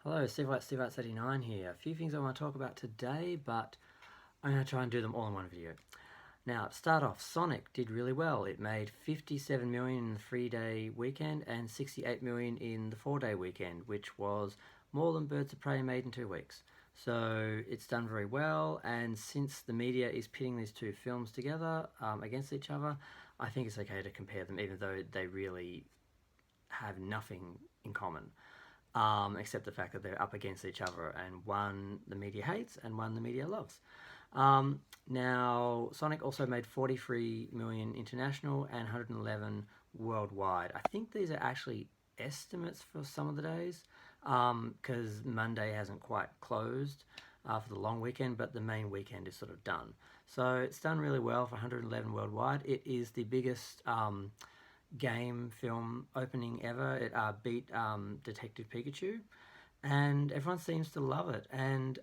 Hello, SteveWhite89 here. A few things I want to talk about today, but I'm going to try and do them all in one video. Now, to start off, Sonic did really well. It made 57 million in the 3-day weekend and 68 million in the 4-day weekend, which was more than Birds of Prey made in 2 weeks. So it's done very well, and since the media is pitting these two films together against each other, I think it's okay to compare them, even though they really have nothing in common. Except the fact that they're up against each other, and one the media hates and one the media loves. Now, Sonic also made 43 million international and 111 worldwide. I think these are actually estimates for some of the days, because Monday hasn't quite closed for the long weekend, but the main weekend is sort of done. So it's done really well for 111 worldwide. It is the biggest game film opening ever. It beat Detective Pikachu, and everyone seems to love it. And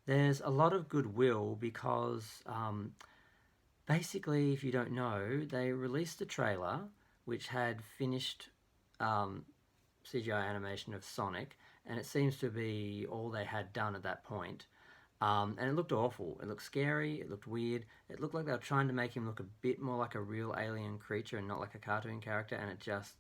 there's a lot of goodwill because basically, if you don't know, they released a trailer which had finished CGI animation of Sonic, and it seems to be all they had done at that point. And it looked awful. It looked scary. It looked weird. It looked like they were trying to make him look a bit more like a real alien creature and not like a cartoon character, and it just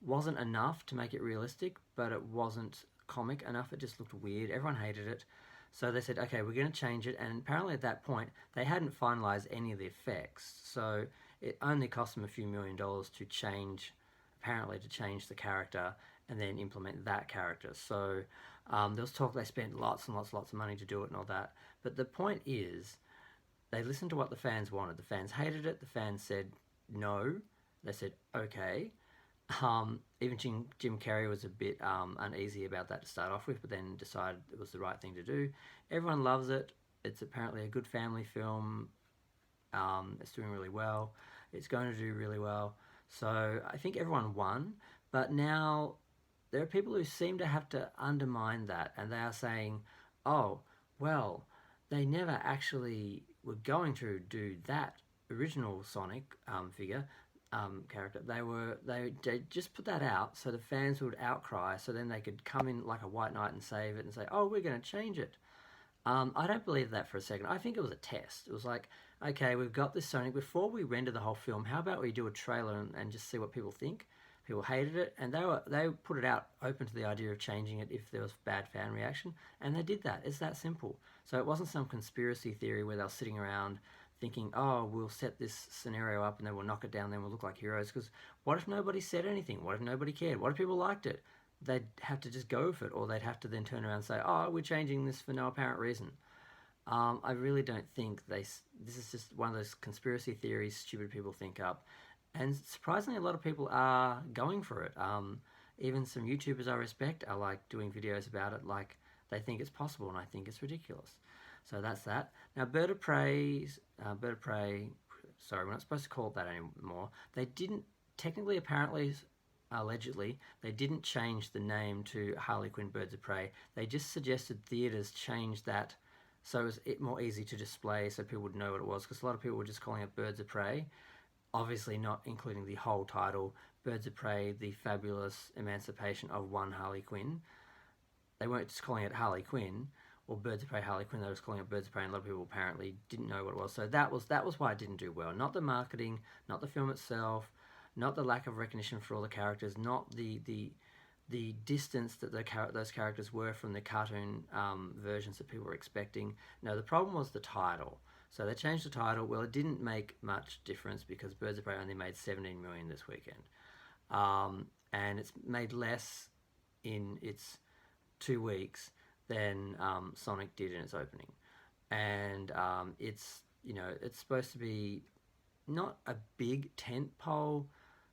wasn't enough to make it realistic, but it wasn't comic enough. It just looked weird. Everyone hated it. So they said, okay, we're going to change it, and apparently at that point, they hadn't finalized any of the effects, so it only cost them a few $1,000,000 to change, apparently to change the character and then implement that character. So there was talk they spent lots and lots of money to do it and all that. But the point is, they listened to what the fans wanted. The fans hated it. The fans said no. They said okay. Even Jim Carrey was a bit uneasy about that to start off with, but then decided it was the right thing to do. Everyone loves it. It's apparently a good family film. It's doing really well. It's going to do really well. So I think everyone won. But now there are people who seem to have to undermine that, and they are saying, oh, well, they never actually were going to do that original Sonic figure character. They just put that out so the fans would outcry, so then they could come in like a white knight and save it and say, oh, we're going to change it. I don't believe that for a second. I think it was a test. It was like, okay, we've got this Sonic. Before we render the whole film, how about we do a trailer and just see what people think? People hated it, and they put it out open to the idea of changing it if there was bad fan reaction, and they did that. It's that simple. So it wasn't some conspiracy theory where they were sitting around thinking, oh, we'll set this scenario up and then we'll knock it down, then we'll look like heroes. Because what if nobody said anything? What if nobody cared? What if people liked it? They'd have to just go for it, or they'd have to then turn around and say, oh, we're changing this for no apparent reason. I really don't think this is just one of those conspiracy theories stupid people think up. And surprisingly, a lot of people are going for it. Even some YouTubers I respect are like doing videos about it, like they think it's possible, and I think it's ridiculous. So that's that. Now, Bird of Prey, sorry, we're not supposed to call it that anymore. They didn't, technically, apparently, allegedly, they didn't change the name to Harley Quinn Birds of Prey. They just suggested theaters change that so it was more easy to display so people would know what it was, because a lot of people were just calling it Birds of Prey, obviously not including the whole title, Birds of Prey, the fabulous emancipation of one Harley Quinn. They weren't just calling it Harley Quinn or Birds of Prey Harley Quinn, they were just calling it Birds of Prey, and a lot of people apparently didn't know what it was. So that was why it didn't do well. Not the marketing, not the film itself, not the lack of recognition for all the characters, not the distance that those characters were from the cartoon versions that people were expecting. No, the problem was the title. So they changed the title. Well, it didn't make much difference because Birds of Prey only made 17 million this weekend. And it's made less in its 2 weeks than Sonic did in its opening. And it's supposed to be not a big tentpole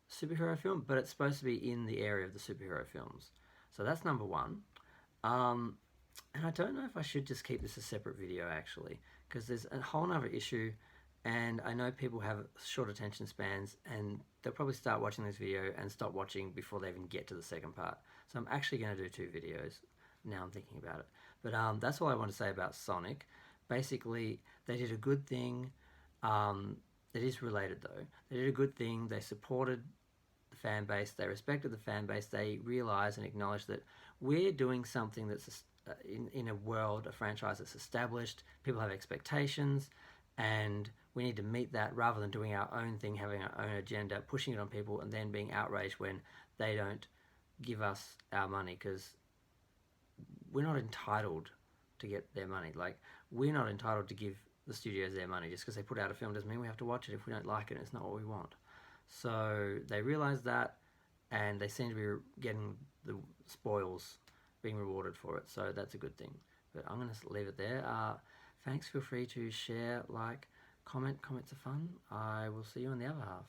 superhero film, but it's supposed to be in the area of the superhero films. So that's number one. And I don't know if I should just keep this a separate video, actually, because there's a whole other issue, and I know people have short attention spans, and they'll probably start watching this video and stop watching before they even get to the second part. So I'm actually going to do 2 videos, now I'm thinking about it. But that's all I want to say about Sonic. Basically, they did a good thing. It is related, though. They did a good thing. They supported the fan base, they respected the fan base, they realize and acknowledge that we're doing something that's in a world, a franchise that's established, people have expectations, and we need to meet that rather than doing our own thing, having our own agenda, pushing it on people, and then being outraged when they don't give us our money, because we're not entitled to get their money. Like, we're not entitled to give the studios their money. Just because they put out a film doesn't mean we have to watch it. If we don't like it, it's not what we want. So they realize that, and they seem to be getting the spoils, being rewarded for it. So that's a good thing. But I'm going to leave it there. Thanks. Feel free to share, like, comment. Comments are fun. I will see you in the other half.